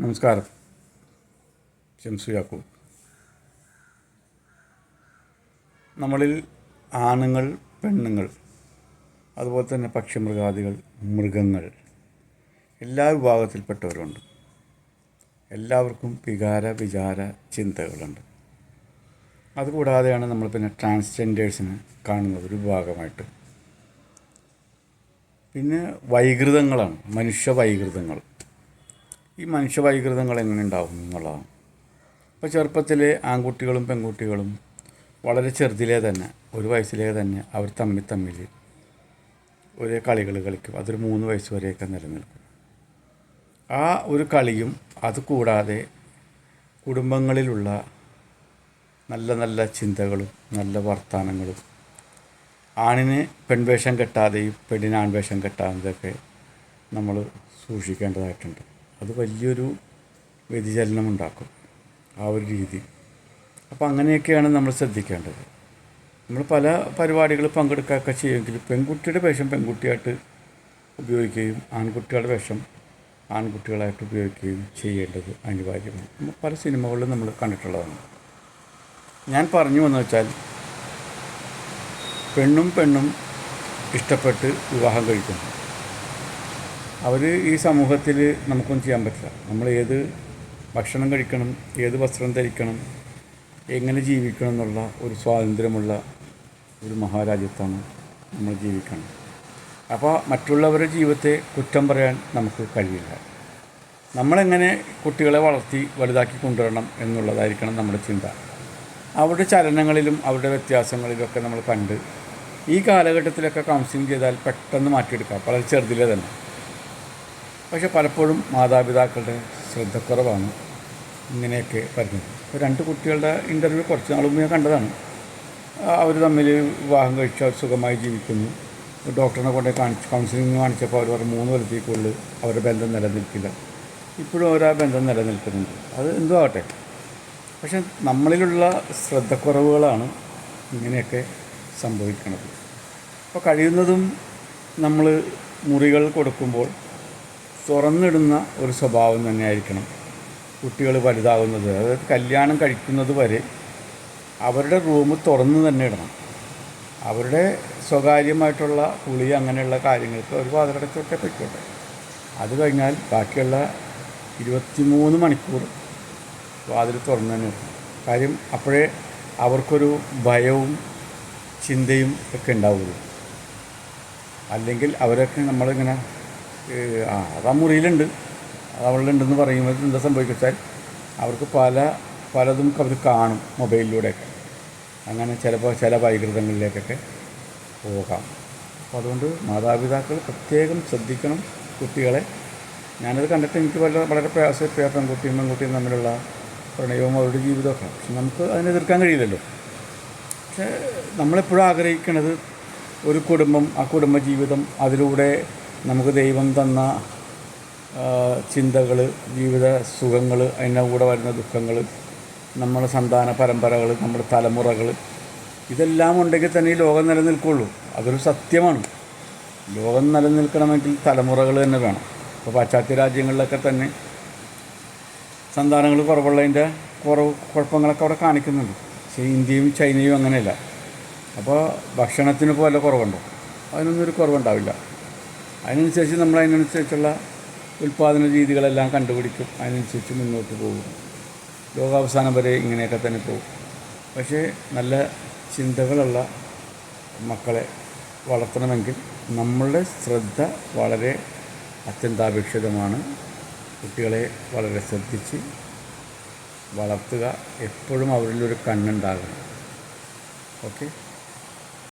നമസ്കാരം. ഷംസു യാക്കൂബ്. നമ്മളിൽ ആണുങ്ങൾ, പെണ്ണുങ്ങൾ, അതുപോലെ തന്നെ പക്ഷിമൃഗാദികൾ, മൃഗങ്ങൾ, എല്ലാ വിഭാഗത്തിൽപ്പെട്ടവരുണ്ട്. എല്ലാവർക്കും വികാര വിചാര ചിന്തകളുണ്ട്. അതുകൂടാതെയാണ് നമ്മൾ പിന്നെ ട്രാൻസ്ജെൻഡേഴ്സിനെ കാണുന്നത് ഒരു വിഭാഗമായിട്ട്. പിന്നെ വൈകൃതങ്ങളാണ്, മനുഷ്യ വൈകൃതങ്ങൾ. ഈ മനുഷ്യ വൈകൃതങ്ങൾ എങ്ങനെ ഉണ്ടാവും എന്നുള്ളതാണ്. ഇപ്പോൾ ചെറുപ്പത്തിലെ ആൺകുട്ടികളും പെൺകുട്ടികളും വളരെ ചെറുതിലേ തന്നെ, ഒരു വയസ്സിലേ തന്നെ അവർ തമ്മിൽ ഒരേ കളികൾ കളിക്കും. അതൊരു 3 വയസ്സ് വരെയൊക്കെ നിലനിൽക്കും. ആ ഒരു കളിയും അതുകൂടാതെ കുടുംബങ്ങളിലുള്ള നല്ല നല്ല ചിന്തകളും നല്ല വർത്തമാനങ്ങളും, ആണിന് പെൺവേഷം കെട്ടാതെയും പെണ്ണിന് ആൺവേഷം കെട്ടാതെയൊക്കെ നമ്മൾ സൂക്ഷിക്കേണ്ടതായിട്ടുണ്ട്. അത് വലിയൊരു വ്യതിചലനമുണ്ടാക്കും, ആ ഒരു രീതി. അപ്പോൾ അങ്ങനെയൊക്കെയാണ് നമ്മൾ ശ്രദ്ധിക്കേണ്ടത്. നമ്മൾ പല പരിപാടികൾ പങ്കെടുക്കുകയൊക്കെ ചെയ്യുമെങ്കിൽ പെൺകുട്ടിയുടെ വേഷം പെൺകുട്ടിയായിട്ട് ഉപയോഗിക്കുകയും ആൺകുട്ടികളുടെ വേഷം ആൺകുട്ടികളായിട്ട് ഉപയോഗിക്കുകയും ചെയ്യേണ്ടത് അനിവാര്യമാണ്. നമ്മൾ പല സിനിമകളിലും നമ്മൾ കണ്ടിട്ടുള്ളതാണ്. ഞാൻ പറഞ്ഞു വന്നു വെച്ചാൽ, പെണ്ണും ഇഷ്ടപ്പെട്ട് വിവാഹം കഴിക്കുന്നു. അവർ ഈ സമൂഹത്തിൽ നമുക്കൊന്നും ചെയ്യാൻ പറ്റില്ല. നമ്മൾ ഏത് ഭക്ഷണം കഴിക്കണം, ഏത് വസ്ത്രം ധരിക്കണം, എങ്ങനെ ജീവിക്കണം എന്നുള്ള ഒരു സ്വാതന്ത്ര്യമുള്ള ഒരു മഹാരാജ്യത്താണ് നമ്മൾ ജീവിക്കണം. അപ്പോൾ മറ്റുള്ളവരുടെ ജീവിതത്തെ കുറ്റം പറയാൻ നമുക്ക് കഴിയില്ല. നമ്മളെങ്ങനെ കുട്ടികളെ വളർത്തി വലുതാക്കി കൊണ്ടുവരണം എന്നുള്ളതായിരിക്കണം നമ്മുടെ ചിന്ത. അവരുടെ ചലനങ്ങളിലും അവരുടെ വ്യത്യാസങ്ങളിലൊക്കെ നമ്മൾ കണ്ട് ഈ കാലഘട്ടത്തിലൊക്കെ കൗൺസിലിംഗ് ചെയ്താൽ പെട്ടെന്ന് മാറ്റിയെടുക്കാം, വളരെ ചെറുതിലെ തന്നെ. പക്ഷെ പലപ്പോഴും മാതാപിതാക്കളുടെ ശ്രദ്ധക്കുറവാണ് ഇങ്ങനെയൊക്കെ വരുന്നത്. ഇപ്പോൾ 2 കുട്ടികളുടെ ഇൻ്റർവ്യൂ കുറച്ച് നാൾ മുമ്പ് ഞാൻ കണ്ടതാണ്. അവർ തമ്മിൽ വിവാഹം കഴിച്ച് അവർ സുഖമായി ജീവിക്കുന്നു. ഡോക്ടറിനെ കൊണ്ട് കൗൺസിലിംഗ് കാണിച്ചപ്പോൾ അവർ പറഞ്ഞു 3 കൊല്ലത്തേക്കുള്ളിൽ അവരുടെ ബന്ധം നിലനിൽക്കില്ല. ഇപ്പോഴും അവർ ആ ബന്ധം നിലനിൽക്കുന്നുണ്ട്. അത് എന്തോ ആവട്ടെ. പക്ഷെ നമ്മളിലുള്ള ശ്രദ്ധക്കുറവുകളാണ് ഇങ്ങനെയൊക്കെ സംഭവിക്കുന്നത്. അപ്പോൾ കഴിയുന്നതും നമ്മൾ മുറികൾ കൊടുക്കുമ്പോൾ തുറന്നിടുന്ന ഒരു സ്വഭാവം തന്നെയായിരിക്കണം കുട്ടികൾ വലുതാകുന്നത്. അതായത് കല്യാണം കഴിക്കുന്നത് വരെ അവരുടെ റൂം തുറന്ന് തന്നെ ഇടണം. അവരുടെ സ്വകാര്യമായിട്ടുള്ള കുളി അങ്ങനെയുള്ള കാര്യങ്ങൾക്ക് ഒരു വാതിലടച്ചോട്ടെ പറ്റോട്ടെ. അത് കഴിഞ്ഞാൽ ബാക്കിയുള്ള 23 മണിക്കൂർ വാതിൽ തുറന്ന് തന്നെ ഇടണം. കാര്യം അപ്പോഴേ അവർക്കൊരു ഭയവും ചിന്തയും ഒക്കെ ഉണ്ടാവുള്ളൂ. അല്ലെങ്കിൽ അവരൊക്കെ നമ്മളിങ്ങനെ അത് ആ മുറിയിലുണ്ട്, അത് അവളുണ്ടെന്ന് പറയുമ്പോൾ എന്താ സംഭവിക്കുക വെച്ചാൽ അവർക്ക് പലതും അവർ കാണും മൊബൈലിലൂടെയൊക്കെ. അങ്ങനെ ചിലപ്പോൾ ചില വൈകൃതങ്ങളിലേക്കൊക്കെ പോകാം. അപ്പോൾ അതുകൊണ്ട് മാതാപിതാക്കൾ പ്രത്യേകം ശ്രദ്ധിക്കണം കുട്ടികളെ. ഞാനത് കണ്ടിട്ട് എനിക്ക് വളരെ പ്രയാസപ്പെട്ട പെൺകുട്ടിയും തമ്മിലുള്ള പ്രണയവും അവരുടെ ജീവിതമൊക്കെ. പക്ഷെ നമുക്ക് അതിനെ എതിർക്കാൻ കഴിയില്ലല്ലോ. പക്ഷേ നമ്മളെപ്പോഴും ആഗ്രഹിക്കുന്നത് ഒരു കുടുംബം, ആ കുടുംബജീവിതം, അതിലൂടെ നമുക്ക് ദൈവം തന്ന ചിന്തകൾ, ജീവിത സുഖങ്ങൾ, അതിൻ്റെ കൂടെ വരുന്ന ദുഃഖങ്ങൾ, നമ്മുടെ സന്താന പരമ്പരകൾ, നമ്മുടെ തലമുറകൾ, ഇതെല്ലാം ഉണ്ടെങ്കിൽ തന്നെ ഈ ലോകം നിലനിൽക്കുള്ളൂ. അതൊരു സത്യമാണ്. ലോകം നിലനിൽക്കണമെങ്കിൽ തലമുറകൾ തന്നെ വേണം. ഇപ്പോൾ പാശ്ചാത്യ രാജ്യങ്ങളിലൊക്കെ തന്നെ സന്താനങ്ങൾ കുറവുള്ളതിൻ്റെ കുഴപ്പങ്ങളൊക്കെ അവിടെ കാണിക്കുന്നുണ്ട്. പക്ഷേ ഇന്ത്യയും ചൈനയും അങ്ങനെയല്ല. അപ്പോൾ ഭക്ഷണത്തിന് പോലെ കുറവുണ്ടോ? അതിനൊന്നും ഒരു കുറവുണ്ടാവില്ല. അതിനനുസരിച്ച് നമ്മൾ അതിനനുസരിച്ചുള്ള ഉൽപ്പാദന രീതികളെല്ലാം കണ്ടുപിടിക്കും. അതിനനുസരിച്ച് മുന്നോട്ട് പോകും. ലോകാവസാനം വരെ ഇങ്ങനെയൊക്കെ തന്നെ പോകും. പക്ഷേ നല്ല ചിന്തകളുള്ള മക്കളെ വളർത്തണമെങ്കിൽ നമ്മളുടെ ശ്രദ്ധ വളരെ അത്യന്താപേക്ഷിതമാണ്. കുട്ടികളെ വളരെ ശ്രദ്ധിച്ച് വളർത്തുക. എപ്പോഴും അവരിലൊരു കണ്ണുണ്ടാകണം. ഓക്കെ.